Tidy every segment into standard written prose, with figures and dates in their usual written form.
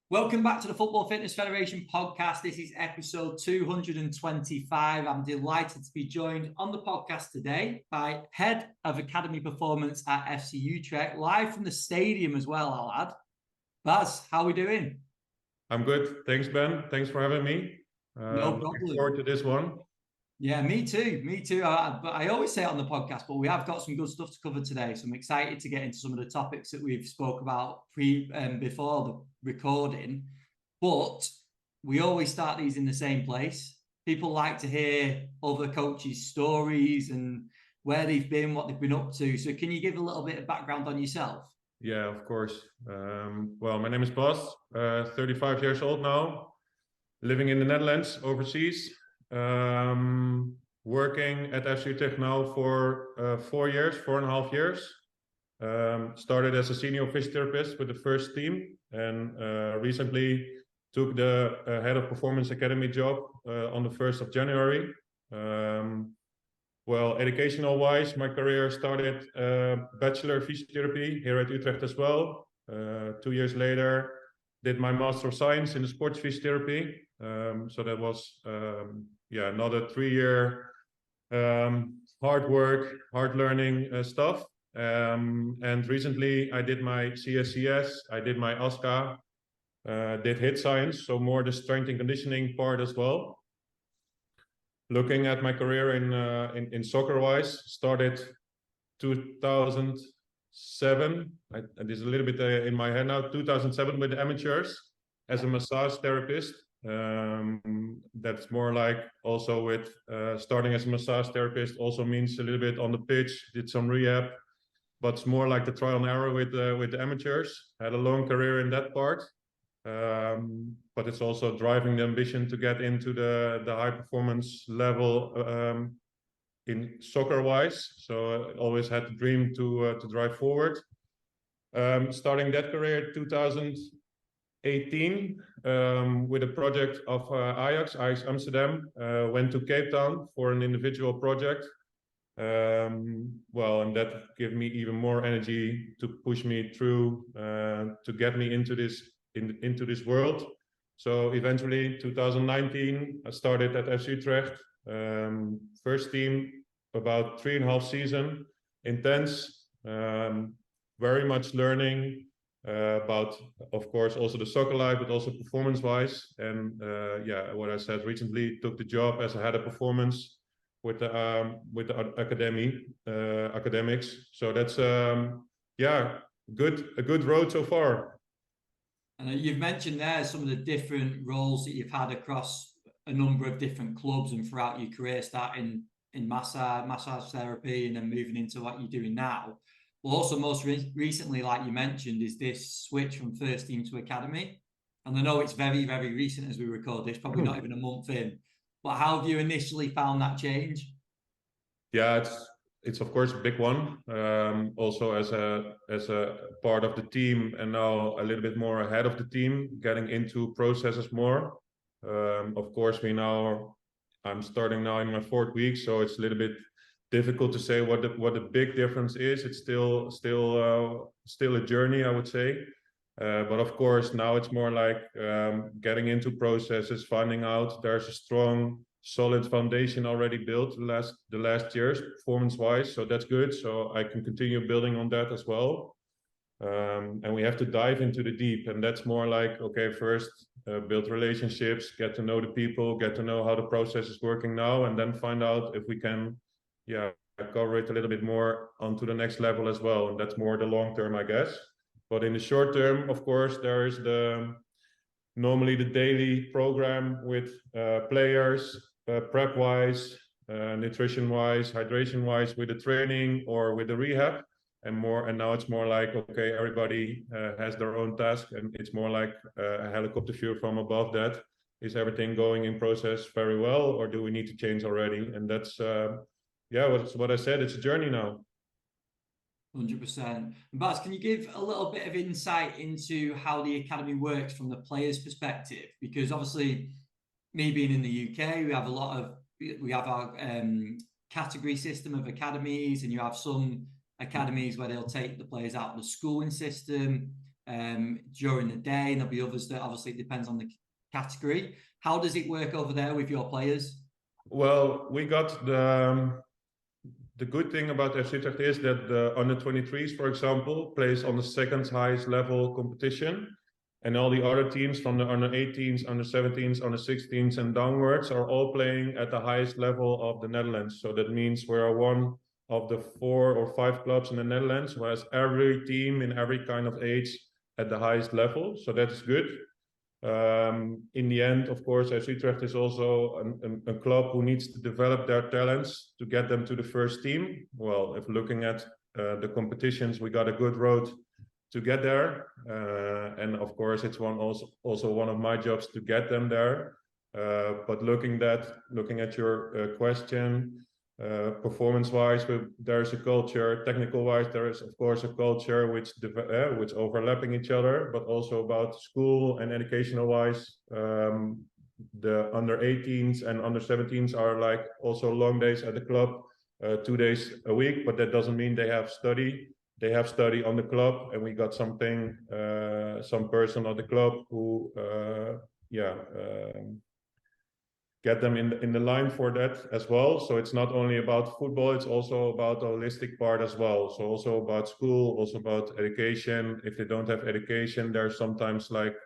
Welcome back to the Football Fitness Federation podcast. This is episode 225. I'm delighted to be joined on the podcast today by Head of Academy Performance at FC Utrecht, live from the stadium as well, I'll add. Baz, how are we doing? I'm good. Thanks, Ben. Thanks for having me. No problem. Looking forward to this one. Yeah, me too. But I always say it on the podcast, but we have got some good stuff to cover today. So I'm excited to get into some of the topics that we've spoke about before the recording. But we always start these in the same place. People like to hear other coaches' stories and where they've been, what they've been up to. So can you give a little bit of background on yourself? Yeah, of course. Well, my name is Bas, 35 years old now, living in the Netherlands, overseas. Working at FC Utrecht now for 4.5 years. Started as a senior physiotherapist with the first team, and recently took the head of performance academy job on the 1st of January. Well, educational wise, my career started bachelor physiotherapy here at Utrecht as well. 2 years later, did my Master of Science in the sports physiotherapy. So that was another 3-year hard work, hard learning stuff. And recently I did my CSCS, I did my ASCA, did HIT science, so more the strength and conditioning part as well. Looking at my career in soccer wise, started 2007. This is a little bit in my head now. 2007 with the amateurs as a massage therapist. That's more like also with starting as a massage therapist also means a little bit on the pitch, did some rehab, but it's more like the trial and error with the amateurs. Had a long career in that part, but it's also driving the ambition to get into the high performance level in soccer wise. So I always had the dream to drive forward. Starting that career 2018 with a project of Ajax Amsterdam. Went to Cape Town for an individual project. Well, and that gave me even more energy to push me through to get me into this world. So eventually 2019 I started at FC Utrecht, first team, about 3.5 seasons, intense, very much learning about, of course, also the soccer life, but also performance wise. And what I said, recently took the job as a head of performance with the academics. So that's a good road so far. And you've mentioned there some of the different roles that you've had across a number of different clubs and throughout your career, starting in massage therapy and then moving into what you're doing now. Well, also most recently, like you mentioned, is this switch from first team to academy. And I know it's very, very recent as we record this, probably not even a month in. But how have you initially found that change? Yeah, it's of course a big one. Also as a part of the team, and now a little bit more ahead of the team, getting into processes more. Of course, I'm starting now in my 4th week, so it's a little bit difficult to say what the big difference is. It's still a journey, I would say. But of course, now it's more like getting into processes, finding out there's a strong, solid foundation already built the last years, performance-wise. So that's good. So I can continue building on that as well. And we have to dive into the deep, and that's more like, okay, first build relationships, get to know the people, get to know how the process is working now, and then find out if we can cover it a little bit more onto the next level as well. And that's more the long term, I guess. But in the short term, of course, there is normally the daily program with players, prep wise, nutrition wise, hydration wise, with the training or with the rehab. And now it's more like, okay, everybody has their own task, and it's more like a helicopter view from above that. Is everything going in process very well, or do we need to change already? And that's what I said, it's a journey now. 100%. Baz, can you give a little bit of insight into how the academy works from the player's perspective? Because obviously, me being in the UK, we have our category system of academies, and you have some academies where they'll take the players out of the schooling system. during the day, and there'll be others that obviously it depends on the category. How does it work over there with your players? Well, we got the good thing about FC Utrecht is that the under 23s, for example, plays on the second highest level competition. And all the other teams from the under 18s, under 17s, under 16s and downwards are all playing at the highest level of the Netherlands. So that means we are one of the 4 or 5 clubs in the Netherlands who has every team in every kind of age at the highest level. So that's good. In the end, of course, FC Utrecht is also a club who needs to develop their talents to get them to the first team. Well, if looking at the competitions, we got a good road to get there, and of course, it's also one of my jobs to get them there. But looking at your question, performance-wise, there's a culture. Technical-wise, there is of course a culture which overlapping each other, but also about school and educational-wise. The under 18s and under 17s are like also long days at the club, 2 days a week, but that doesn't mean they have study. They have study on the club, and we got some person on the club who get them in the line for that as well. So it's not only about football, it's also about the holistic part as well. So also about school, also about education. If they don't have education, there's sometimes like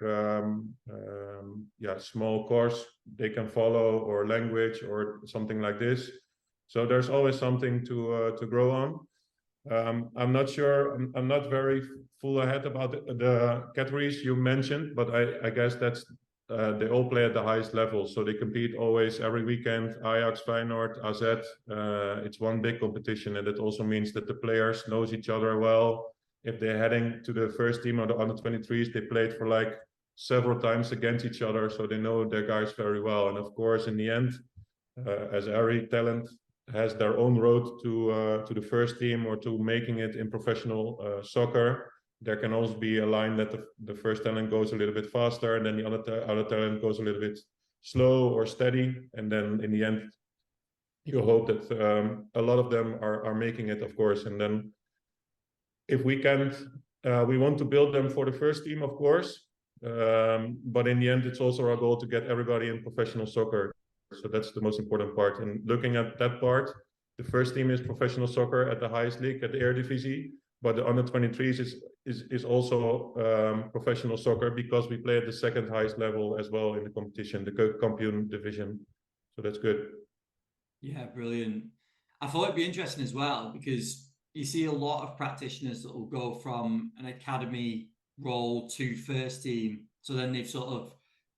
small course they can follow, or language or something like this. So there's always something to grow on. I'm not sure, I'm not very full ahead about the categories you mentioned, but I guess that's they all play at the highest level, so they compete always every weekend. Ajax, Feyenoord, AZ. It's one big competition, and it also means that the players knows each other well. If they're heading to the first team or the under 23s, they played for like several times against each other, so they know their guys very well. And of course, in the end, as every talent has their own road to the first team or to making it in professional soccer. There can also be a line that the first talent goes a little bit faster, and then the other talent goes a little bit slow or steady. And then in the end, you hope that a lot of them are making it, of course. And then if we can't, we want to build them for the first team, of course. But in the end, it's also our goal to get everybody in professional soccer. So that's the most important part. And looking at that part, the first team is professional soccer at the highest league, at the Eredivisie. But the under 23s is also professional soccer, because we play at the second highest level as well in the competition, the Kampioen division. So that's good. Yeah, brilliant. I thought it'd be interesting as well, because you see a lot of practitioners that will go from an academy role to first team. So then they've sort of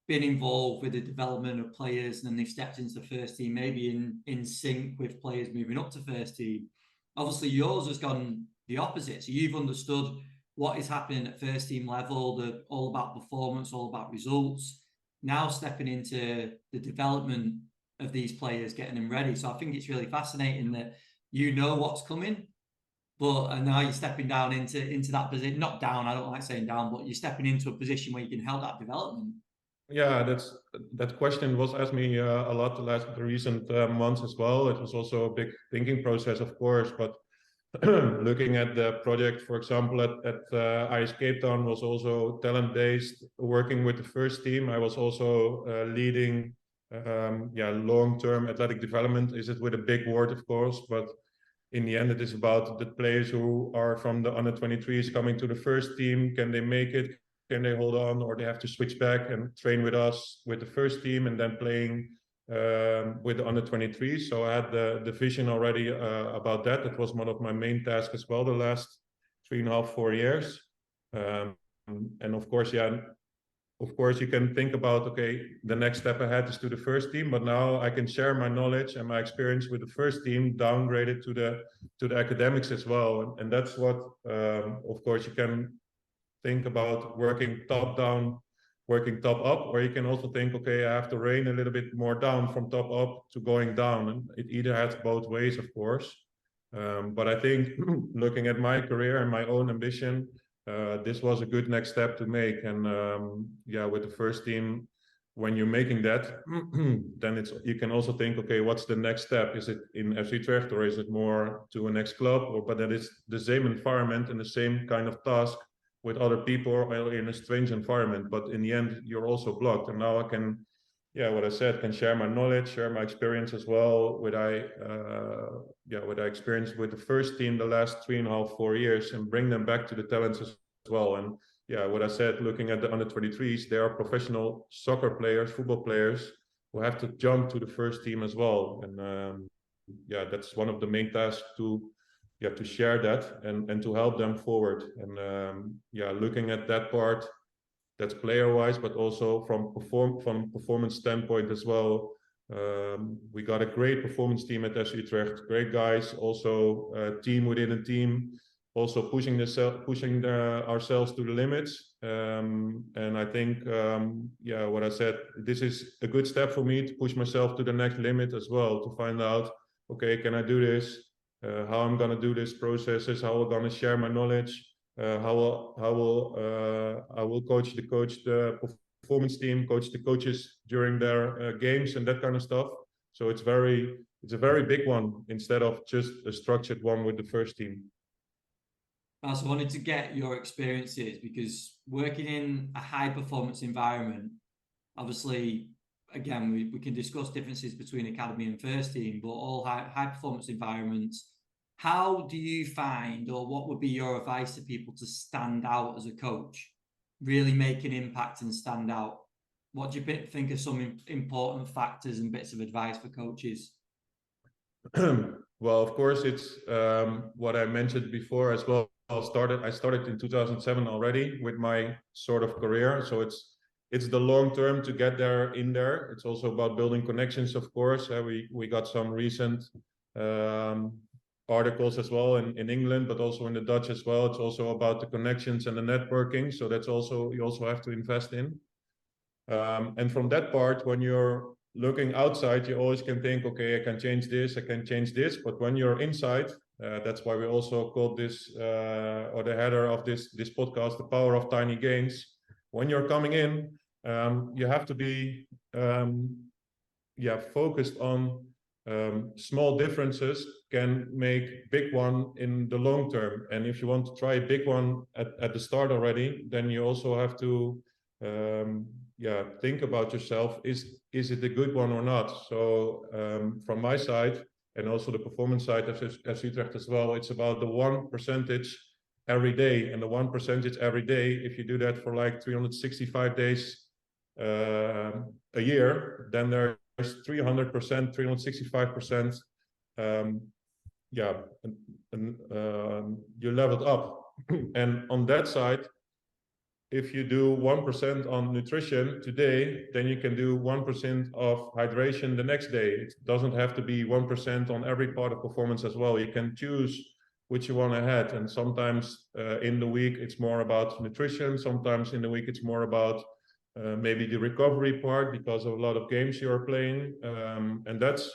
been involved with the development of players, and then they've stepped into the first team, maybe in sync with players moving up to first team. Obviously, yours has gone the opposite. So you've understood what is happening at first team level, all about performance, all about results. Now stepping into the development of these players, getting them ready. So I think it's really fascinating that you know what's coming, and now you're stepping down into that position. Not down, I don't like saying down, but you're stepping into a position where you can help that development. Yeah, that question was asked me a lot the recent months as well. It was also a big thinking process, of course, but looking at the project, for example, at IS Cape Town was also talent-based, working with the first team. I was also leading long-term athletic development. Is it with a big word, of course, but in the end, it is about the players who are from the under 23s coming to the first team. Can they make it? Can they hold on, or they have to switch back and train with us with the first team and then playing with the under 23s. So I had the vision already about that. That was one of my main tasks as well the last 3.5, 4 years. And of course, you can think about, okay, the next step ahead is to the first team, but now I can share my knowledge and my experience with the first team, downgraded to the academics as well. And that's what, of course, you can think about working top down, working top up, or you can also think, okay, I have to rain a little bit more down from top up to going down. And it either has both ways, of course. But I think looking at my career and my own ambition, this was a good next step to make. And with the first team, when you're making that, then you can also think, okay, what's the next step? Is it in FC Utrecht, or is it more to a next club? But that is the same environment and the same kind of task with other people or in a strange environment, but in the end you're also blocked. And now I can, what I said, can share my knowledge, share my experience as well. What I experienced with the first team the last 3.5, 4 years, and bring them back to the talents as well. And what I said, looking at the under 23s, they are professional soccer players, football players who have to jump to the first team as well. And that's one of the main tasks to share that and to help them forward. And looking at that part, that's player wise, but also from performance standpoint as well. We got a great performance team at SC Utrecht, great guys, also a team within a team, also pushing ourselves to the limits. And I think, what I said, this is a good step for me to push myself to the next limit as well, to find out, okay, can I do this? How I'm going to do this processes, how I'm going to share my knowledge, how I will coach the performance team, coach the coaches during their games and that kind of stuff. So it's a very big one instead of just a structured one with the first team. I also wanted to get your experiences, because working in a high performance environment, obviously, again, we can discuss differences between academy and first team, but all high performance environments, how do you find, or what would be your advice to people to stand out as a coach, really make an impact and stand out? What do you think are some important factors and bits of advice for coaches? Well, of course, it's what I mentioned before as well. I started in 2007 already with my sort of career. So it's the long term to get there in there. It's also about building connections, of course. We got some recent articles as well in England, but also in the Dutch as well. It's also about the connections and the networking. So that's also, you also have to invest in. And from that part, when you're looking outside, you always can think, okay, I can change this, I can change this. But when you're inside, that's why we also called this, or the header of this podcast, The Power of Tiny Gains. When you're coming in, you have to be focused on small differences can make big one in the long term. And if you want to try a big one at the start already, then you also have to think about yourself, is it a good one or not? So from my side, and also the performance side of Utrecht as well, it's about the 1% every day. And the 1% every day, if you do that for like 365 days a year, then there's 300%, 365%. You leveled up. And on that side, if you do 1% on nutrition today, then you can do 1% of hydration the next day. It doesn't have to be 1% on every part of performance as well. You can choose which you want to add. And sometimes in the week, it's more about nutrition. Sometimes in the week, it's more about maybe the recovery part because of a lot of games you are playing. And that's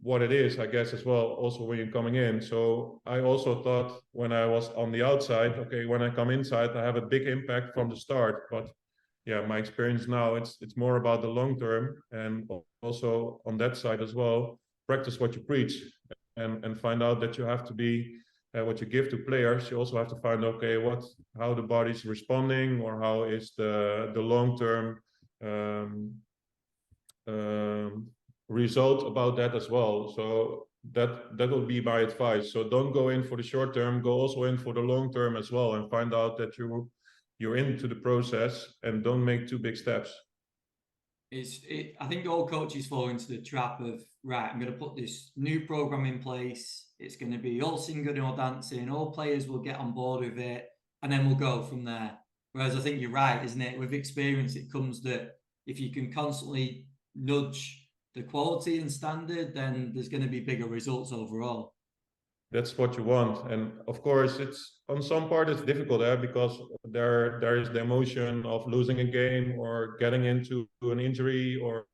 what it is, I guess, as well, also when you're coming in. So I also thought when I was on the outside, okay, when I come inside, I have a big impact from the start. But yeah, my experience now, it's more about the long term, and also on that side as well, practice what you preach and find out that you have to be what you give to players. You also have to find, okay, how the body's responding, or how is the long term result about that as well. So that will be my advice. So don't go in for the short term, go also in for the long term as well, and find out that you're into the process, and don't make too big steps. I think all coaches fall into the trap of, right, I'm going to put this new program in place. It's going to be all singing or dancing. All players will get on board with it, and then we'll go from there. Whereas I think you're right, isn't it? With experience, it comes that if you can constantly nudge the quality and standard, then there's going to be bigger results overall. That's what you want. And of course, it's on some part it's difficult because there is the emotion of losing a game, or getting into an injury, or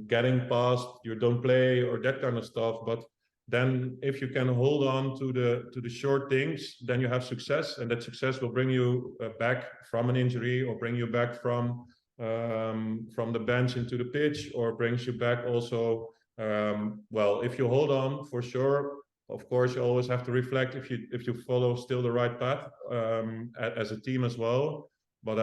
getting past you don't play, or that kind of stuff. But then if you can hold on to the short things, then you have success, and that success will bring you back from an injury, or bring you back from the bench into the pitch, or brings you back also. Well, if you hold on, for sure, of course, you always have to reflect if you follow still the right path as a team as well. But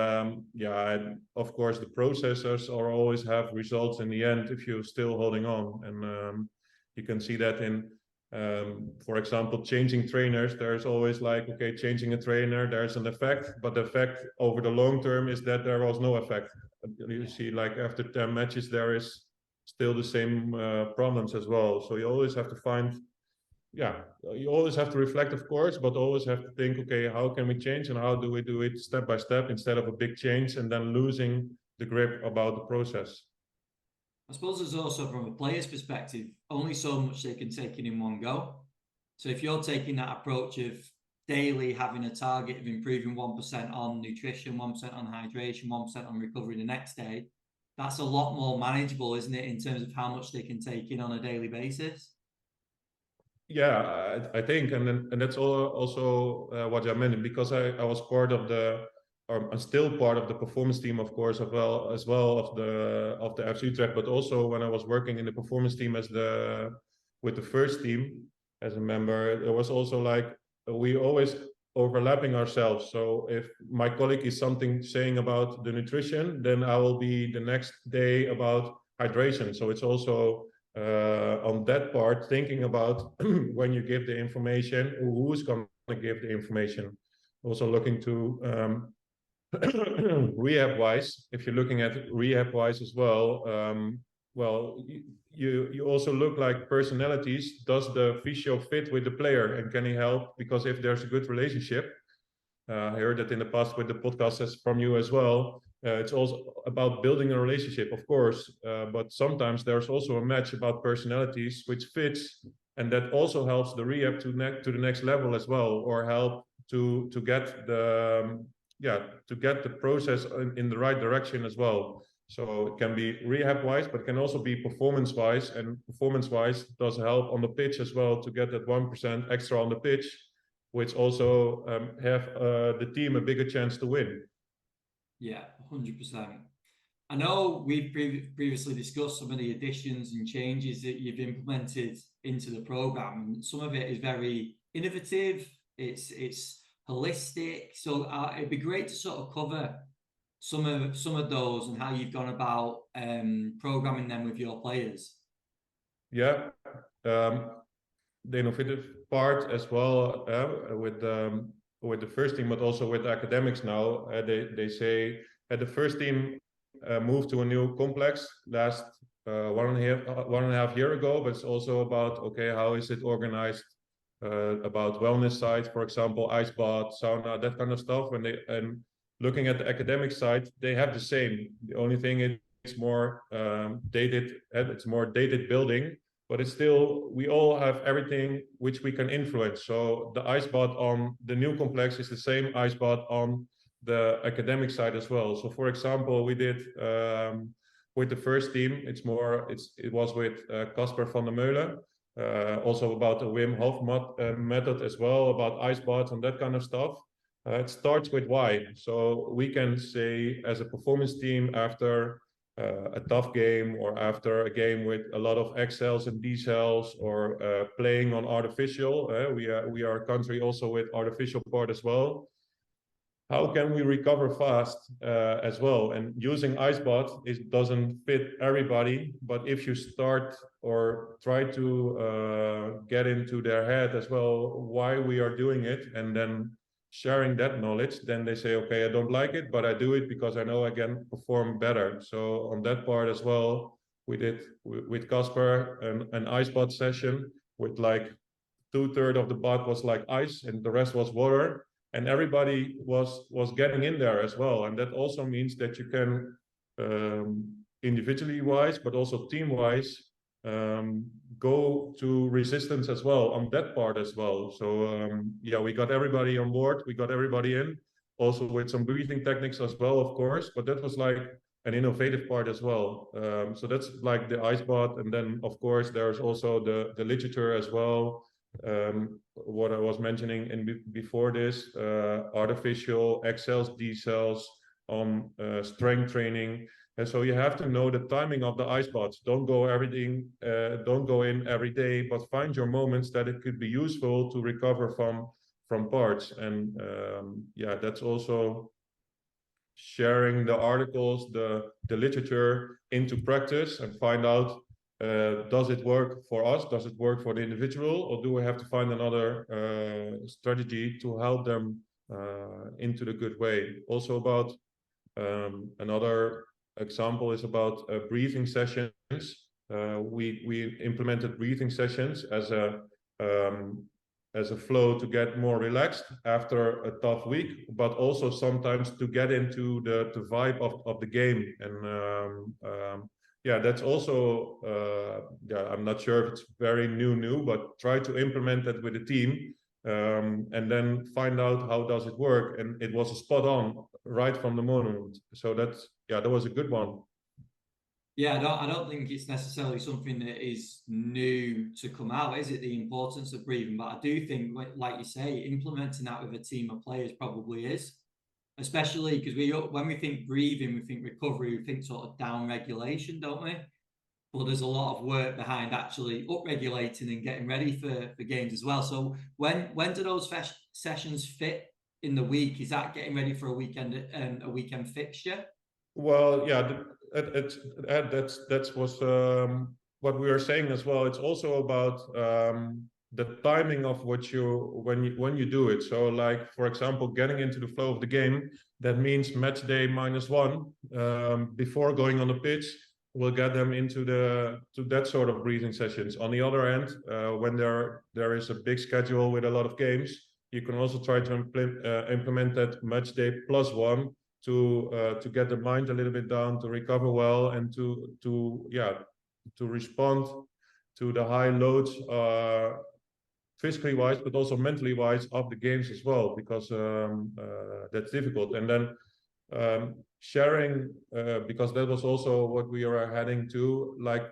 yeah, of course, the processors are always have results in the end if you're still holding on, and you can see that in, for example, changing trainers. There's always like, okay, changing a trainer, there's an effect, but the effect over the long term is that there was no effect. You see, like after 10 matches, there is still the same problems as well. So you always have to find, yeah, you always have to reflect, of course, but always have to think, okay, how can we change and how do we do it step by step instead of a big change and then losing the grip about the process. I suppose there's also, from a player's perspective, only so much they can take in one go. So if you're taking that approach of daily having a target of improving 1% on nutrition, 1% on hydration, 1% on recovery the next day, that's a lot more manageable, isn't it, in terms of how much they can take in on a daily basis? Yeah, I think, and that's also what I meant, because I was part of or I'm still part of the performance team, of course, as well of the FC Utrecht, but also when I was working in the performance team with the first team as a member, there was also like, we always overlapping ourselves. So if my colleague is saying about the nutrition, then I will be the next day about hydration. So it's also on that part, thinking about when you give the information, who's going to give the information. Also looking to rehab wise, if you're looking at rehab wise as well, well, you also look like personalities. Does the physio fit with the player, and can he help? Because if there's a good relationship, I heard that in the past with the podcasts from you as well. It's also about building a relationship, of course, but sometimes there's also a match about personalities which fits, and that also helps the rehab to the next level as well, or help to get the process in the right direction as well. So it can be rehab wise, but it can also be performance wise, and performance wise does help on the pitch as well to get that 1% extra on the pitch, which also have the team a bigger chance to win. Yeah, 100%. I know we've previously discussed some of the additions and changes that you've implemented into the program. Some of it is very innovative. It's holistic. So it'd be great to sort of cover some of those and how you've gone about programming them with your players. Yeah, the innovative part as well with the first team, but also with the academics now. They say the first team moved to a new complex last 1.5 years ago, but it's also about, okay, how is it organized, about wellness side, for example, ice bath, sauna, that kind of stuff. And looking at the academic side, they have the same. The only thing is it's more dated. It's more dated building, but it's still, we all have everything which we can influence. So the ice bath on the new complex is the same ice bath on the academic side as well. So for example, we did with the first team, it was with Casper van der Meulen, also about the Wim Hof method as well, about ice baths and that kind of stuff. It starts with why. So we can say as a performance team, after a tough game or after a game with a lot of X cells and D cells, or playing on artificial, we are a country also with artificial part as well. How can we recover fast as well? And using ice bath, it doesn't fit everybody, but if you start or try to get into their head as well why we are doing it, and then sharing that knowledge, then they say, okay, I don't like it, but I do it because I know I can perform better. So on that part as well, we did with Casper an ice bath session with like 2/3 of the bath was like ice and the rest was water, and everybody was getting in there as well. And that also means that you can individually wise, but also team wise, go to resistance as well on that part as well. So yeah, we got everybody on board, we got everybody in, also with some breathing techniques as well, of course, but that was like an innovative part as well. So that's like the ice bath. And then of course there's also the literature as well, what I was mentioning before this, artificial X cells, D cells on strength training. And so you have to know the timing of the ice baths. Don't go in every day, but find your moments that it could be useful to recover from parts. And yeah, that's also sharing the articles, the literature into practice and find out, does it work for us? Does it work for the individual? Or do we have to find another strategy to help them into the good way? Also about another example is about breathing sessions. We implemented breathing sessions as a flow to get more relaxed after a tough week, but also sometimes to get into the vibe of the game. And yeah, that's also, yeah, I'm not sure if it's very new, but try to implement that with the team, and then find out how does it work. And it was spot on right from the moment. So that's, yeah, that was a good one. Yeah, I don't think it's necessarily something that is new to come out, is it? The importance of breathing, but I do think, like you say, implementing that with a team of players probably is, especially because when we think breathing, we think recovery, we think sort of down regulation, don't we? But there's a lot of work behind actually up-regulating and getting ready for games as well. So when do those sessions fit in the week? Is that getting ready for a weekend fixture? Well, yeah, that was what we were saying as well. It's also about the timing of when you do it. So, like for example, getting into the flow of the game. That means match day -1 before going on the pitch. We'll get them into that sort of breathing sessions. On the other end, when there is a big schedule with a lot of games, you can also try to implement that match day +1 to get the mind a little bit down, to recover well, and to respond to the high loads, physically wise, but also mentally wise of the games as well, because that's difficult. And then sharing, because that was also what we are heading to, like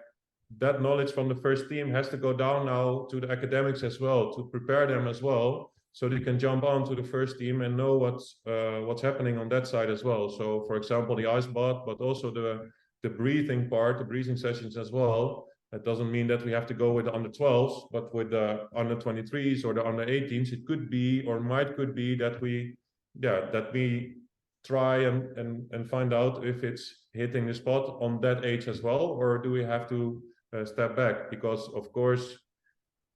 that knowledge from the first team has to go down now to the academics as well, to prepare them as well, so they can jump on to the first team and know what's happening on that side as well. So for example, the ice bath, but also the breathing part, the breathing sessions as well. That doesn't mean that we have to go with the under 12s, but with the under 23s or the under 18s, it could be, or could be that we try and find out if it's hitting the spot on that age as well, or do we have to step back? Because of course,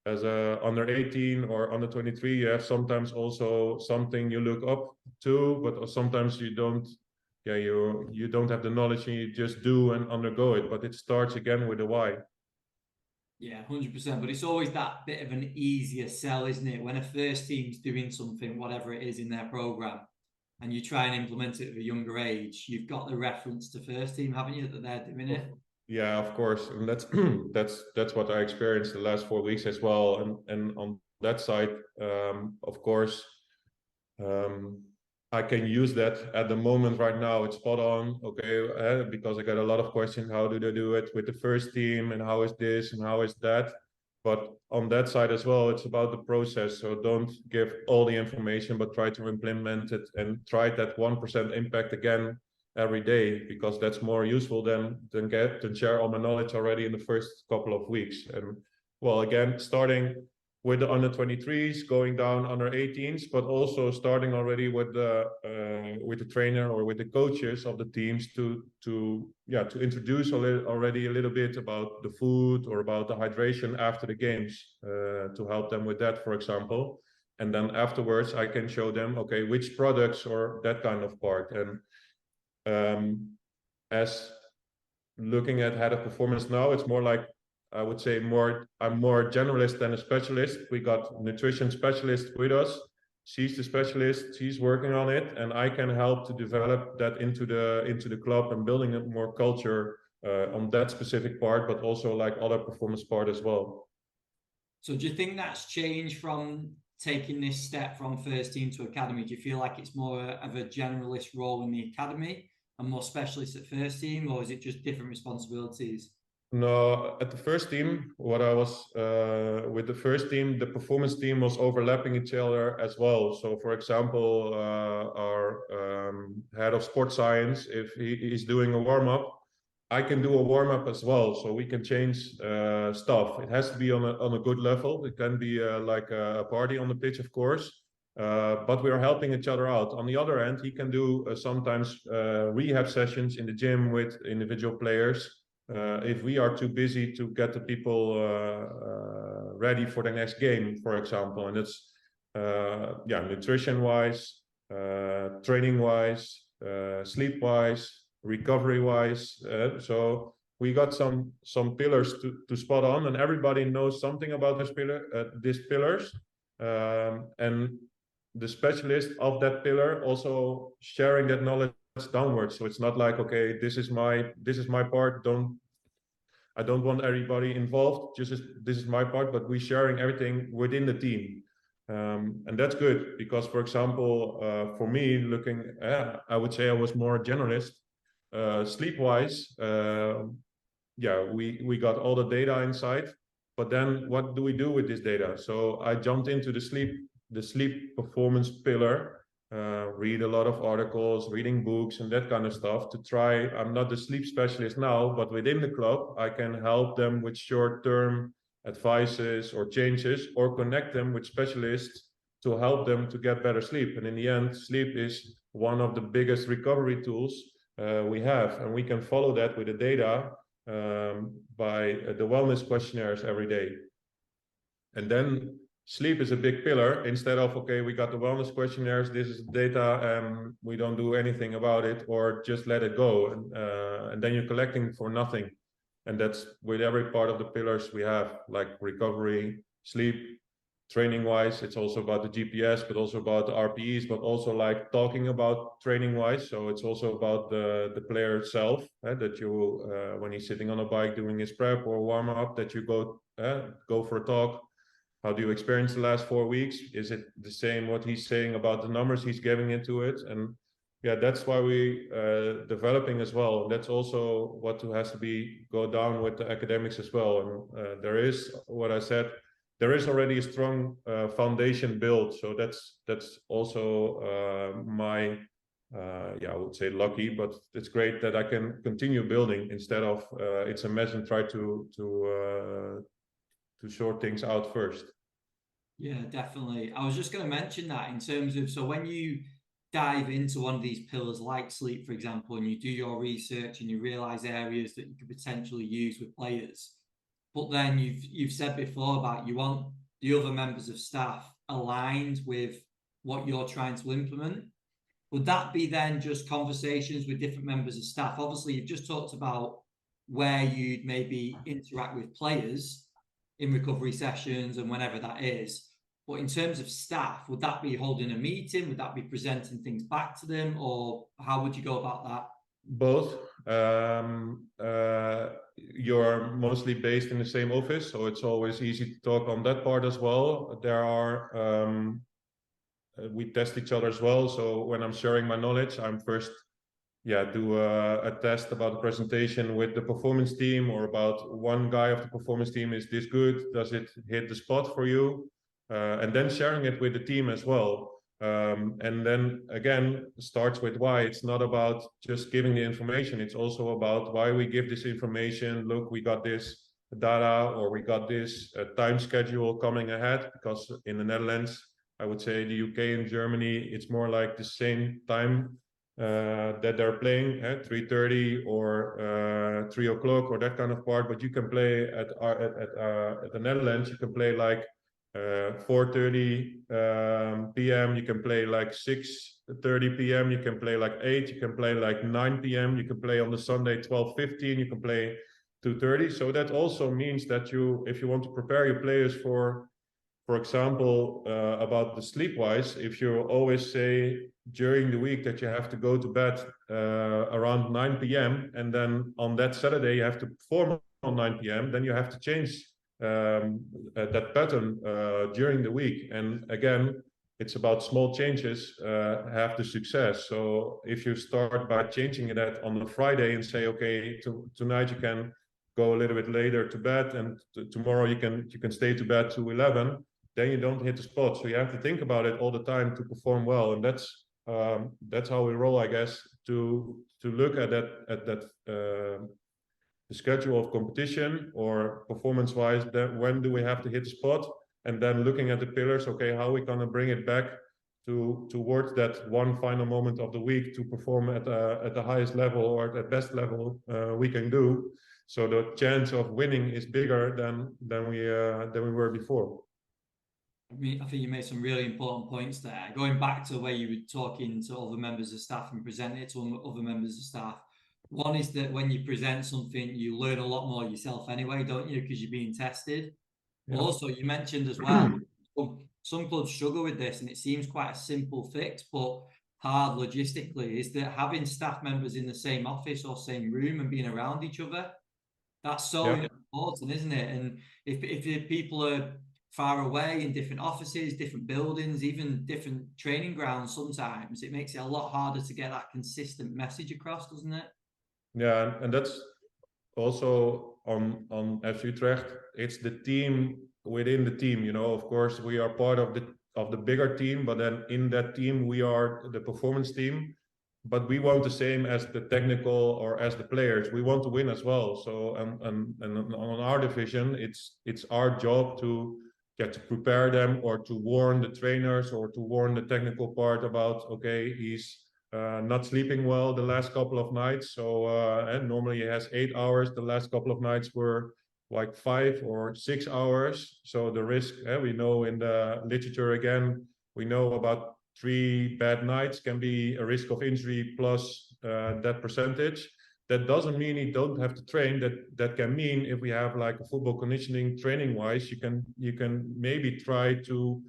as a under 18 or under 23, you have sometimes also something you look up to, but sometimes you don't. Yeah, you don't have the knowledge and you just do and undergo it. But it starts again with the why. Yeah, 100%. But it's always that bit of an easier sell, isn't it? When a first team's doing something, whatever it is in their program, and you try and implement it at a younger age, you've got the reference to first team, haven't you, that they're doing it? Yeah, of course, and that's that's what I experienced the last 4 weeks as well. And on that side, of course, I can use that at the moment right now. It's spot on, okay, because I got a lot of questions. How do they do it with the first team, and how is this and how is that? But on that side as well, it's about the process. So don't give all the information, but try to implement it and try that 1% impact again every day, because that's more useful than share all my knowledge already in the first couple of weeks. And well, again, starting with the under 23s, going down under 18s, but also starting already with the trainer or with the coaches of the teams to introduce already a little bit about the food or about the hydration after the games, to help them with that, for example. And then afterwards, I can show them, okay, which products or that kind of part. And as looking at head of performance now, it's more like, I would say I'm more generalist than a specialist. We got nutrition specialist with us. She's the specialist, she's working on it, and I can help to develop that into the club and building a more culture on that specific part, but also like other performance part as well. So do you think that's changed from taking this step from first team to academy? Do you feel like it's more of a generalist role in the academy and more specialist at first team, or is it just different responsibilities? No, at the first team, what I was with the first team, the performance team was overlapping each other as well. So, for example, our head of sports science, if he is doing a warm up, I can do a warm-up as well, so we can change stuff. It has to be on a good level. It can be like a party on the pitch, of course, but we are helping each other out. On the other end, he can do sometimes rehab sessions in the gym with individual players. If we are too busy to get the people ready for the next game, for example, and it's yeah, nutrition-wise, training-wise, sleep-wise, recovery-wise. So we got some pillars to spot on, and everybody knows something about these pillars, and the specialist of that pillar also sharing that knowledge downwards. So it's not like, okay, this is my part. I don't want everybody involved. Just this is my part, but we're sharing everything within the team. And that's good because, for example, for me, looking, I would say I was more generalist. Sleep-wise, yeah, we got all the data inside, but then what do we do with this data? So I jumped into the sleep performance pillar, read a lot of articles, reading books and that kind of stuff to try. I'm not the sleep specialist now, but within the club, I can help them with short-term advices or changes, or connect them with specialists to help them to get better sleep. And in the end, sleep is one of the biggest recovery tools we have, and we can follow that with the data by the wellness questionnaires every day. And then sleep is a big pillar. Instead of, okay, we got the wellness questionnaires, this is the data, and we don't do anything about it, or just let it go, and then you're collecting for nothing. And that's with every part of the pillars we have, like recovery, sleep, training wise. It's also about the GPS, but also about the RPEs, but also like talking about training wise. So it's also about the player itself, that you, when he's sitting on a bike doing his prep or warm up, that you go for a talk. How do you experience the last 4 weeks? Is it the same what he's saying about the numbers he's giving into it? And yeah, that's why we developing as well. And that's also what has to be go down with the academics as well. And there is what I said. There is already a strong foundation built. So that's also my yeah, I would say lucky, but it's great that I can continue building instead of it's a mess and try to sort things out first. Yeah, definitely. I was just going to mention that in terms of, so when you dive into one of these pillars like sleep, for example, and you do your research and you realize areas that you could potentially use with players, but then you've said before about you want the other members of staff aligned with what you're trying to implement. Would that be then just conversations with different members of staff? Obviously, you've just talked about where you'd maybe interact with players in recovery sessions and whenever that is. But in terms of staff, would that be holding a meeting? Would that be presenting things back to them? Or how would you go about that? Both. You're mostly based in the same office, so it's always easy to talk on that part as well. There are we test each other as well. So when I'm sharing my knowledge, I'm first do a test about the presentation with the performance team, or about one guy of the performance team. Is this good? Does it hit the spot for you? And then sharing it with the team as well. And then again, starts with why. It's not about just giving the information. It's also about why we give this information. Look, we got this data, or we got this time schedule coming ahead, because in the Netherlands, I would say the UK and Germany, it's more like the same time that they're playing at 3:30 or 3 o'clock or that kind of part. But you can play at the Netherlands, you can play like 4:30 p.m. You can play like 6:30 p.m. You can play like 8. You can play like 9 p.m. You can play on the Sunday 12:15. You can play 2:30. So that also means that you, if you want to prepare your players for example, about the sleep-wise, if you always say during the week that you have to go to bed around 9 p.m. and then on that Saturday you have to perform on 9 p.m., then you have to change that pattern during the week. And again, it's about small changes have the success. So if you start by changing that on a Friday and say, okay, tonight you can go a little bit later to bed, and tomorrow you can stay to bed to 11, then you don't hit the spot. So you have to think about it all the time to perform well, and that's how we roll, I guess. To look at that the schedule of competition or performance-wise, then when do we have to hit the spot, and then looking at the pillars, okay, how we gonna bring it back towards that one final moment of the week to perform at the highest level or at the best level we can do. So the chance of winning is bigger than we were before. I think you made some really important points there. Going back to where you were talking to other members of staff and presenting it to other members of staff. One is that when you present something, you learn a lot more yourself anyway, don't you? Because you're being tested. Yeah. Also, you mentioned as well, some clubs struggle with this, and it seems quite a simple fix, but hard logistically, is that having staff members in the same office or same room and being around each other, that's so important, isn't it? And if people are far away in different offices, different buildings, even different training grounds, sometimes it makes it a lot harder to get that consistent message across, doesn't it? Yeah, and that's also on FC Utrecht. It's the team within the team. You know, of course, we are part of the bigger team, but then in that team we are the performance team. But we want the same as the technical or as the players. We want to win as well. So and on our division, it's our job to get to prepare them or to warn the trainers or to warn the technical part about, okay, he's not sleeping well the last couple of nights. So and normally he has 8 hours. The last couple of nights were like 5 or 6 hours. So the risk, we know in the literature again, we know about 3 bad nights can be a risk of injury plus that percentage. That doesn't mean you don't have to train. That can mean if we have like a football conditioning training wise, you can maybe try to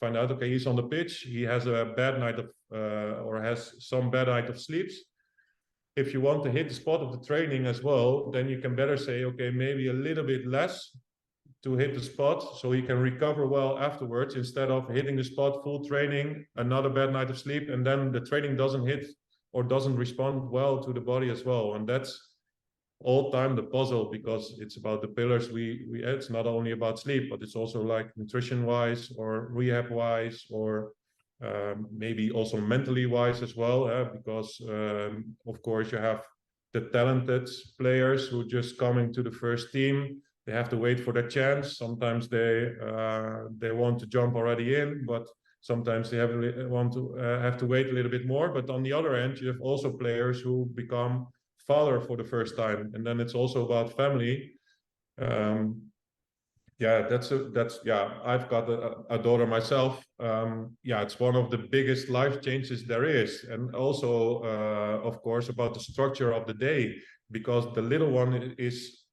find out, okay, he's on the pitch, he has a bad night of or has some bad night of sleeps. If you want to hit the spot of the training as well, then you can better say, okay, maybe a little bit less to hit the spot so he can recover well afterwards, instead of hitting the spot full training, another bad night of sleep, and then the training doesn't hit or doesn't respond well to the body as well. And that's all time the puzzle, because it's about the pillars. It's not only about sleep, but it's also like nutrition wise or rehab wise, or maybe also mentally wise as well, because of course you have the talented players who just coming to the first team. They have to wait for their chance. Sometimes they want to jump already in, but sometimes they have to wait a little bit more. But on the other end, you have also players who become father for the first time, and then it's also about family. I've got a daughter myself. It's one of the biggest life changes there is, and also of course about the structure of the day, because the little one is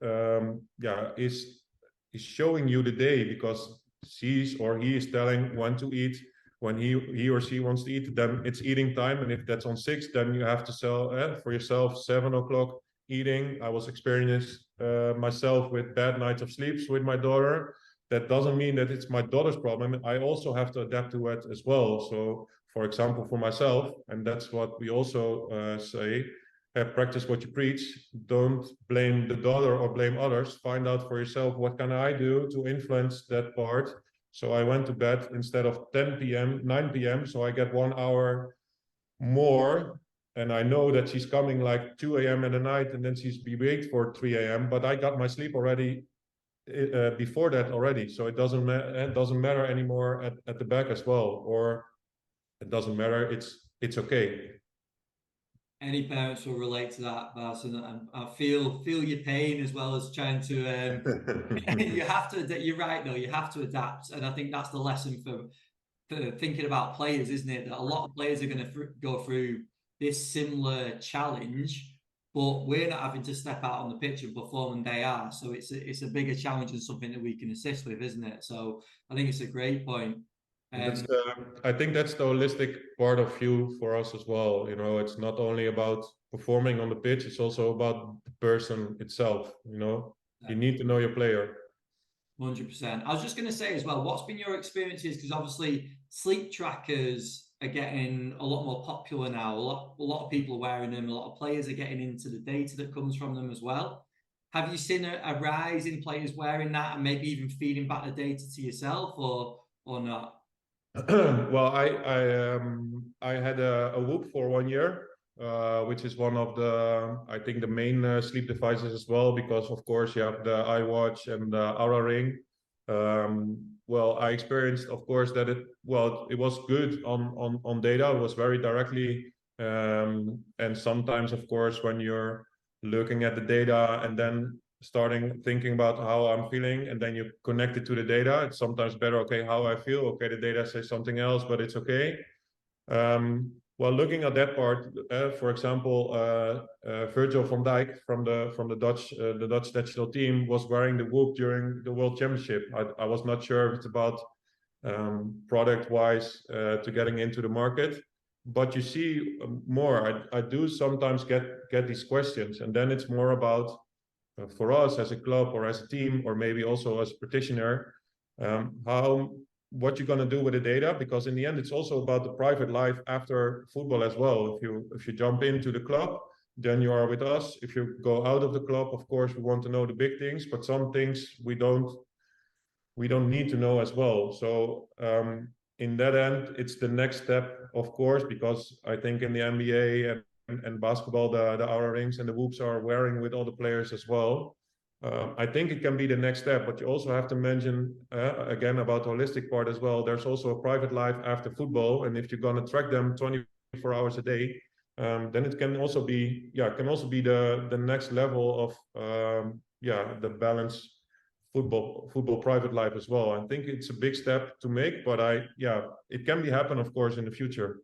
showing you the day, because she's or he is telling when to eat. When he or she wants to eat, then it's eating time, and if that's on 6, then you have to sell for yourself 7 o'clock eating. I was experienced myself with bad nights of sleeps with my daughter. That doesn't mean that it's my daughter's problem. I also have to adapt to it as well. So, for example, for myself, and that's what we also say, practice what you preach. Don't blame the daughter or blame others. Find out for yourself, what can I do to influence that part? So I went to bed instead of 10 p.m., 9 p.m. So I get 1 hour more. And I know that she's coming like 2 a.m. in the night, and then she's be wait for 3 a.m. But I got my sleep already before that already. So it doesn't matter anymore at the back as well. Or it doesn't matter. It's okay. Any parents will relate to that, Barson, and I feel your pain as well as trying to. You have to. You're right, though. You have to adapt, and I think that's the lesson for thinking about players, isn't it? That a lot of players are going to go through this similar challenge, but we're not having to step out on the pitch and perform, and they are. So it's a bigger challenge and something that we can assist with, isn't it? So I think it's a great point. I think that's the holistic part of you for us as well. You know, it's not only about performing on the pitch, it's also about the person itself. You know, you need to know your player. 100%. I was just going to say as well, what's been your experiences? Because obviously sleep trackers are getting a lot more popular now. A lot of people are wearing them. A lot of players are getting into the data that comes from them as well. Have you seen a rise in players wearing that and maybe even feeding back the data to yourself, or not? Well, I had a Whoop for 1 year, which is one of the, I think, the main sleep devices as well, because of course you have the iWatch and the Oura Ring. Well, I experienced, of course, that it was good on data. It was very directly, and sometimes, of course, when you're looking at the data and then starting thinking about how I'm feeling, and then you connect it to the data, it's sometimes better. Okay, how I feel. Okay, the data says something else, but it's okay. Well, looking at that part, for example, Virgil van Dijk from the Dutch national team was wearing the Whoop during the World Championship. I was not sure if it's about product-wise to getting into the market, but you see more. I do sometimes get these questions, and then it's more about for us as a club or as a team, or maybe also as a practitioner, what you're going to do with the data, because in the end it's also about the private life after football as well. If you jump into the club, then you are with us. If you go out of the club, of course we want to know the big things, but some things we don't need to know as well. So in that end, it's the next step, of course, because I think in the NBA and basketball, the Oura Rings and the Whoops are wearing with all the players as well. I think it can be the next step, but you also have to mention again about the holistic part as well. There's also a private life after football, and if you're going to track them 24 hours a day, then it can also be the next level of the balance football private life as well. I think it's a big step to make, but it can be happen, of course, in the future.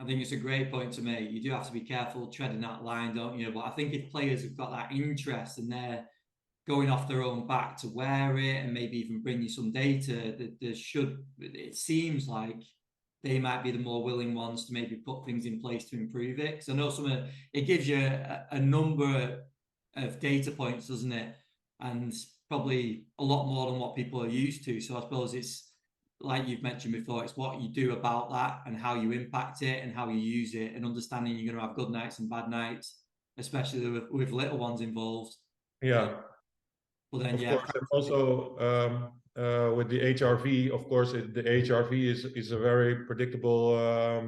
I think it's a great point to make. You do have to be careful treading that line, don't you? But I think if players have got that interest and they're going off their own back to wear it and maybe even bring you some data, that it seems like they might be the more willing ones to maybe put things in place to improve it. Because I know it gives you a number of data points, doesn't it? And probably a lot more than what people are used to. So I suppose it's like you've mentioned before, it's what you do about that and how you impact it and how you use it, and understanding you're going to have good nights and bad nights, especially with little ones involved. Yeah. But then, of course, and also with the HRV, of course, the HRV is a very predictable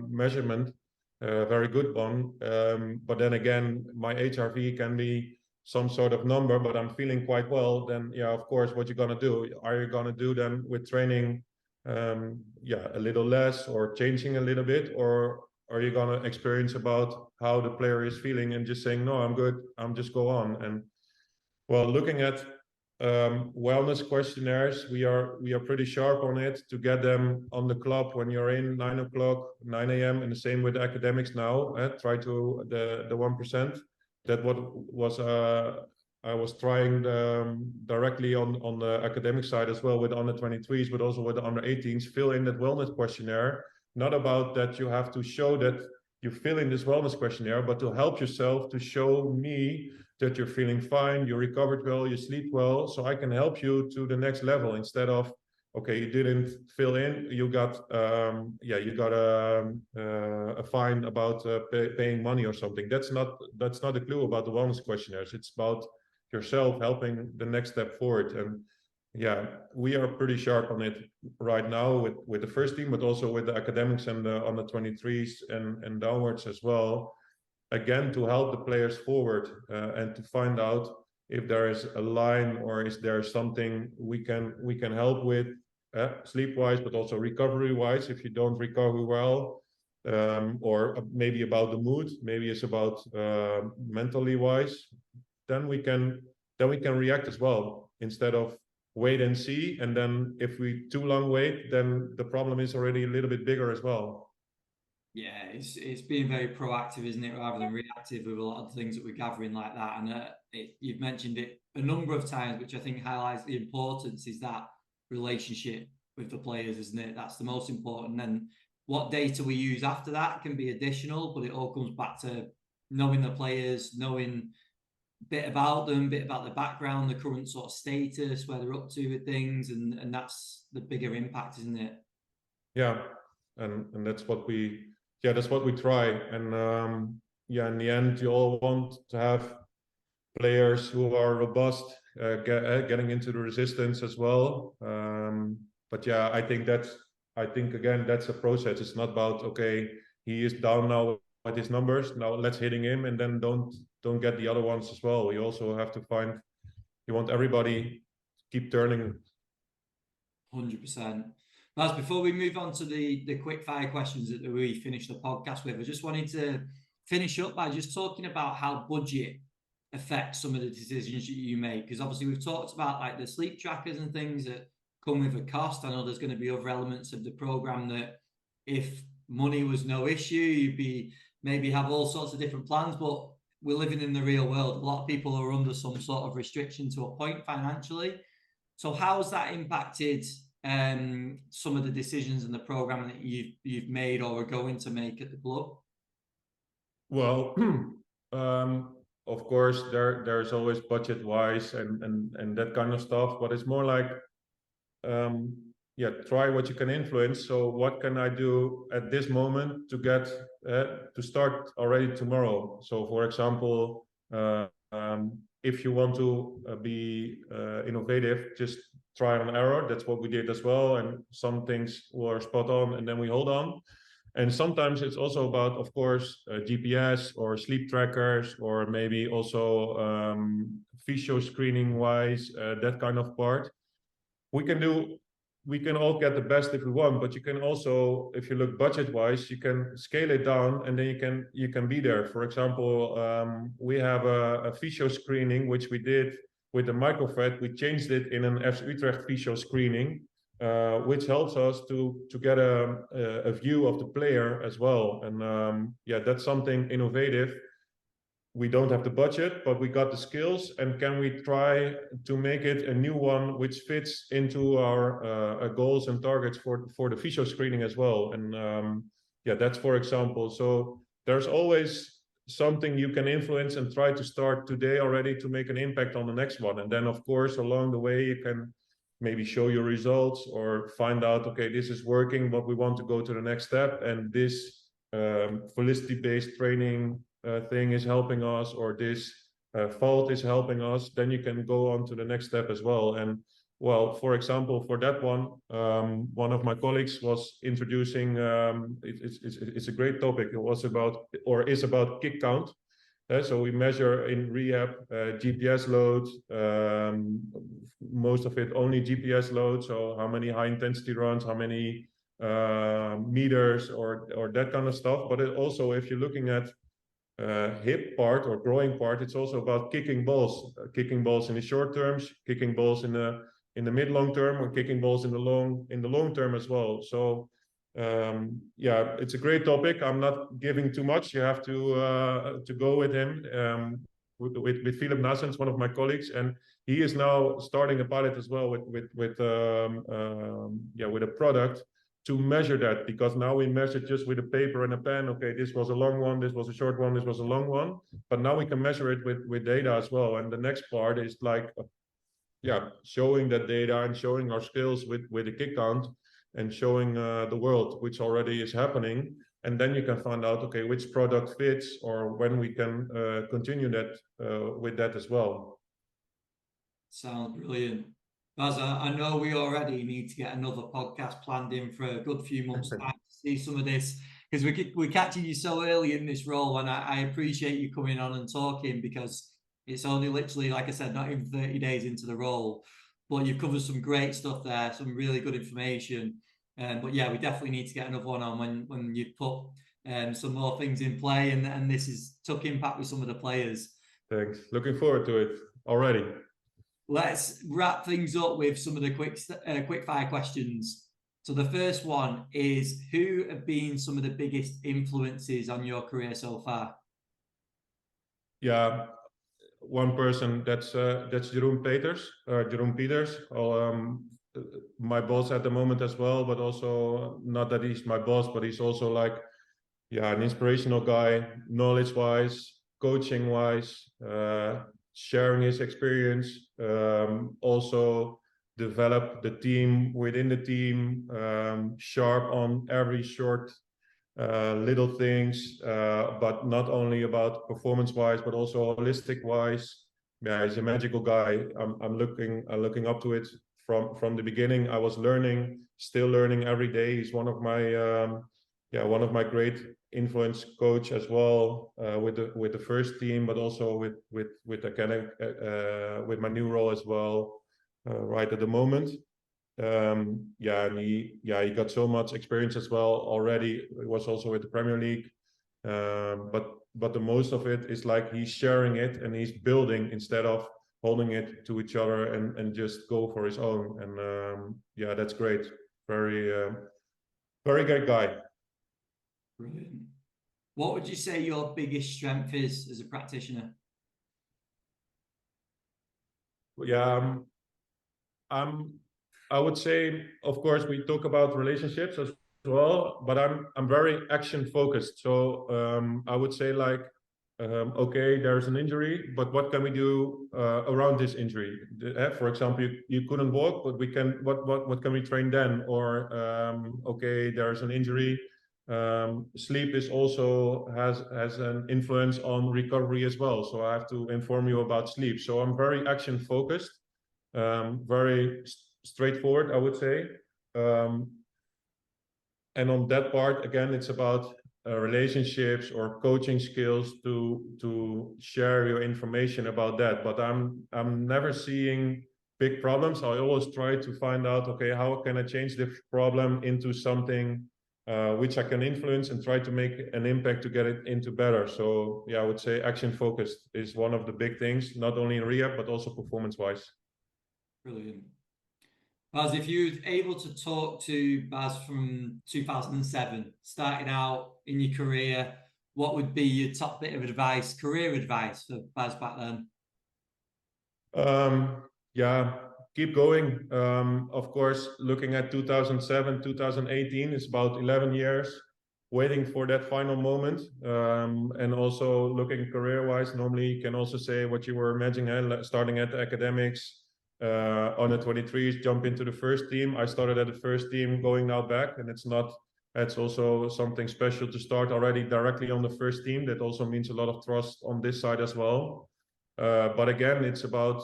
measurement, a very good one. But then again, my HRV can be some sort of number, but I'm feeling quite well. Then, of course, what you're gonna do? Are you gonna do then with training, a little less or changing a little bit, or are you gonna experience about how the player is feeling and just saying, no, I'm good, I'm just go on? And well, looking at wellness questionnaires, we are pretty sharp on it to get them on the club when you're in 9 o'clock, 9 a.m. and the same with academics now. Try to the 1%. That what was I was trying directly on the academic side as well with under 23s, but also with the under 18s. Fill in that wellness questionnaire. Not about that you have to show that you fill in this wellness questionnaire, but to help yourself to show me that you're feeling fine, you recovered well, you sleep well, so I can help you to the next level instead of, okay, you didn't fill in, you got a fine about paying money or something. That's not a clue about the wellness questionnaires. It's about yourself helping the next step forward. And we are pretty sharp on it right now with the first team, but also with the academics and the under 23s and downwards as well. Again, to help the players forward and to find out if there is a line or is there something we can help with sleep-wise, but also recovery-wise. If you don't recover well, or maybe about the mood, maybe it's about mentally wise, then we can react as well instead of wait and see. And then if we too long wait, then the problem is already a little bit bigger as well. Yeah, it's being very proactive, isn't it, rather than reactive with a lot of things that we're gathering like that. And you've mentioned it a number of times, which I think highlights the importance is that relationship with the players, isn't it? That's the most important. And what data we use after that can be additional, but it all comes back to knowing the players, knowing a bit about them, a bit about the background, the current sort of status, where they're up to with things, and that's the bigger impact, isn't it? Yeah, and that's what we try. And in the end, you all want to have players who are robust, getting into the resistance as well. But I think again that's a process. It's not about, okay, he is down now at his numbers. Now let's hitting him, and then don't get the other ones as well. You also have to find. You want everybody to keep turning. 100%. Baz, before we move on to the quick fire questions that we finish the podcast with, I just wanted to finish up by just talking about how budget affects some of the decisions that you make. Because obviously we've talked about like the sleep trackers and things that come with a cost. I know there's going to be other elements of the program that if money was no issue, you'd be maybe have all sorts of different plans, but we're living in the real world. A lot of people are under some sort of restriction to a point financially. So how has that impacted some of the decisions in the program that you've made or are going to make at the club? Well, of course, there's always budget wise and that kind of stuff, but it's more like try what you can influence. So what can I do at this moment to get to start already tomorrow? So for example, if you want to be innovative, just try and error. That's what we did as well, and some things were spot on and then we hold on. And sometimes it's also about, of course, GPS or sleep trackers, or maybe also physio screening wise, that kind of part. We can all get the best if we want, but you can also, if you look budget wise, you can scale it down and then you can be there. For example, we have a physio screening which we did with the microfed. We changed it in an FC Utrecht physio screening, which helps us to get a view of the player as well. And that's something innovative. We don't have the budget, but we got the skills, and can we try to make it a new one which fits into our goals and targets for the physio screening as well. And that's for example. So there's always something you can influence and try to start today already to make an impact on the next one. And then of course along the way you can maybe show your results or find out, okay, this is working, but we want to go to the next step, and this felicity-based training thing is helping us, or this fault is helping us. Then you can go on to the next step as well. And well, for example, for that one of my colleagues was introducing, it's a great topic. It was about, or is about, kick count. So we measure in rehab GPS load, most of it only GPS load. So how many high intensity runs, how many meters, or that kind of stuff. But it also, if you're looking at hip part or growing part, it's also about kicking balls in the short terms, kicking balls in the mid long term, or kicking balls in the long term as well. So it's a great topic. I'm not giving too much. You have to go with him, with Philip Nassens, one of my colleagues, and he is now starting a pilot as well with a product to measure that, because now we measure just with a paper and a pen. Okay, this was a long one, this was a short one, this was a long one, but now we can measure it with data as well. And the next part is like showing that data and showing our skills with the kick count, and showing the world which already is happening. And then you can find out, okay, which product fits, or when we can continue that with that as well. Sounds brilliant. Baz, I know we already need to get another podcast planned in for a good few months' time to see some of this, because we're catching you so early in this role, and I appreciate you coming on and talking, because it's only literally, like I said, not even 30 days into the role, but you've covered some great stuff there, some really good information. But yeah, we definitely need to get another one on when you've put some more things in play, and this is took impact with some of the players. Thanks. Looking forward to it already. Let's wrap things up with some of the quick fire questions. So the first one is, who have been some of the biggest influences on your career so far? Yeah, one person, that's Jeroen Peters. My boss at the moment as well, but also not that he's my boss, but he's also like an inspirational guy, knowledge wise, coaching wise, sharing his experience, also develop the team within the team, sharp on every short little things, but not only about performance wise, but also holistic wise. Yeah, he's a magical guy. I'm looking up to it from the beginning. I was still learning every day. He's one of my great influence coach as well with the first team, but also with academic with my new role as well right at the moment. And he got so much experience as well already. It was also with the Premier League, but the most of it is like he's sharing it and he's building instead of holding it to each other and just go for his own. And that's great. Very great guy. Brilliant. What would you say your biggest strength is as a practitioner? Yeah, I would say, of course, we talk about relationships as well, but I'm very action focused. So I would say like, okay, there's an injury, but what can we do around this injury? For example, you couldn't walk, but we can. What can we train then? Or okay, there's an injury. Sleep is also has an influence on recovery as well. So I have to inform you about sleep. So I'm very action focused, very straightforward, I would say. And on that part, again, it's about relationships or coaching skills to share your information about that. But I'm never seeing big problems. I always try to find out, okay, how can I change the problem into something which I can influence and try to make an impact to get it into better. So yeah, I would say action focused is one of the big things, not only in rehab, but also performance wise. Brilliant. Baz, if you were able to talk to Baz from 2007, starting out in your career, what would be your top bit of advice, career advice for Baz back then? Keep going. Of course, looking at 2007, 2018, it's about 11 years waiting for that final moment. And also looking career-wise, normally you can also say what you were imagining, starting at the academics, on the 23s, jump into the first team. I started at the first team, going now back, and it's also something special to start already directly on the first team. That also means a lot of trust on this side as well. But again, it's about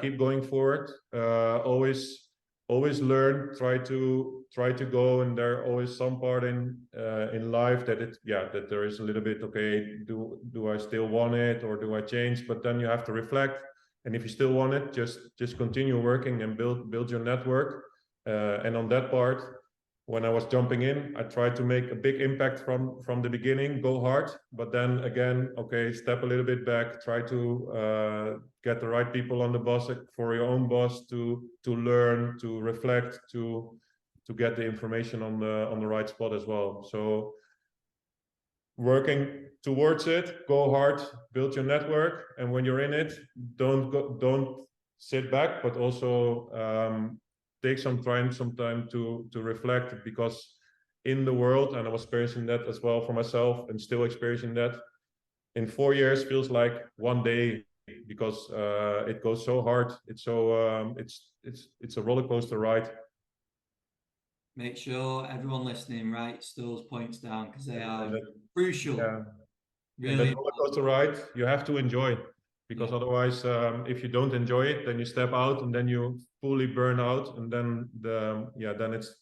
keep going forward. Always learn. Try to go, and there always some part in life that that there is a little bit, okay, do I still want it or do I change? But then you have to reflect, and if you still want it, just continue working and build your network. And on that part, when I was jumping in, I tried to make a big impact from the beginning, go hard, but then again, okay, step a little bit back, try to get the right people on the bus for your own boss to learn, to reflect, to get the information on the right spot as well. So working towards it, go hard, build your network, and when you're in it, don't sit back, but also take some time to reflect, because in the world, and I was experiencing that as well for myself and still experiencing that, in 4 years feels like one day, because it goes so hard. It's so it's a roller coaster ride. Make sure everyone listening writes those points down, because they are crucial. Yeah. Really, and that roller coaster ride you have to enjoy, because otherwise, if you don't enjoy it, then you step out and then you fully burn out, and then then it's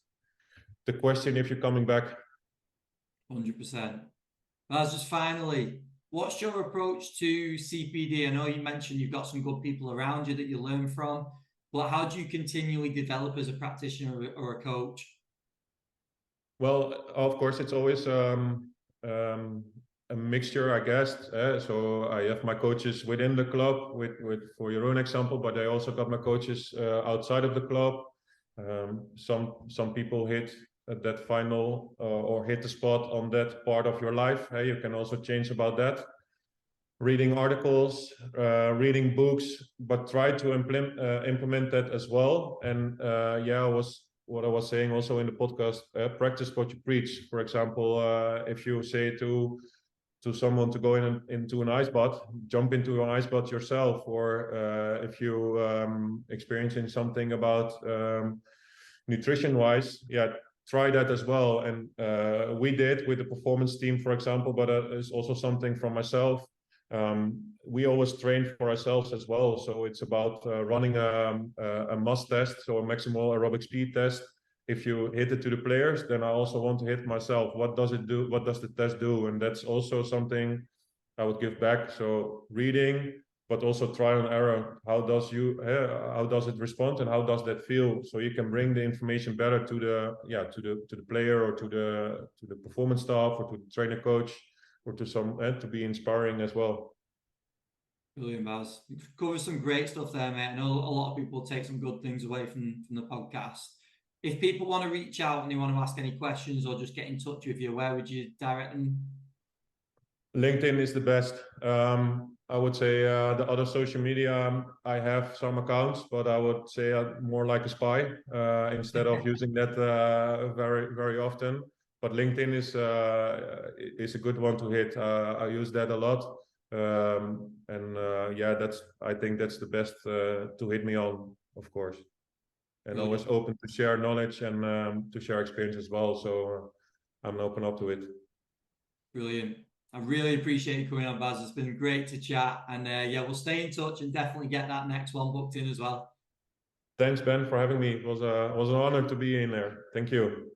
the question if you're coming back. 100%. Baz, just finally, what's your approach to CPD? I know you mentioned you've got some good people around you that you learn from, but how do you continually develop as a practitioner or a coach? Well, of course, it's always a mixture, I guess. So I have my coaches within the club, with for your own example, but I also got my coaches outside of the club. Some people hit that final or hit the spot on that part of your life. You can also change about that. Reading articles, reading books, but try to implement that as well. And what I was saying also in the podcast, practice what you preach. For example, if you say to someone to go into an ice bath, jump into an ice bath yourself. Or if you experiencing something about nutrition wise, try that as well. And we did with the performance team, for example, but it's also something from myself. We always train for ourselves as well. So it's about running a MUST test, so a maximal aerobic speed test. if you hit it to the players, then I also want to hit myself. What does it do? What does the test do? And that's also something I would give back. So reading, but also trial and error. How does it respond, and how does that feel? So you can bring the information better to the player, or to the performance staff, or to the trainer coach, or to be inspiring as well. Brilliant, Baz. You've covered some great stuff there, mate. I know a lot of people take some good things away from the podcast. If people want to reach out and they want to ask any questions or just get in touch with you, where would you direct them? LinkedIn is the best. I would say the other social media, I have some accounts, but I would say more like a spy instead of using that very, very often. But LinkedIn is a good one to hit. I use that a lot. I think that's the best to hit me on, of course. And Brilliant. always open to share knowledge and to share experience as well. So I'm open up to it. Brilliant. I really appreciate you coming on, Baz. It's been great to chat. And we'll stay in touch and definitely get that next one booked in as well. Thanks, Ben, for having me. It was an honor to be in there. Thank you.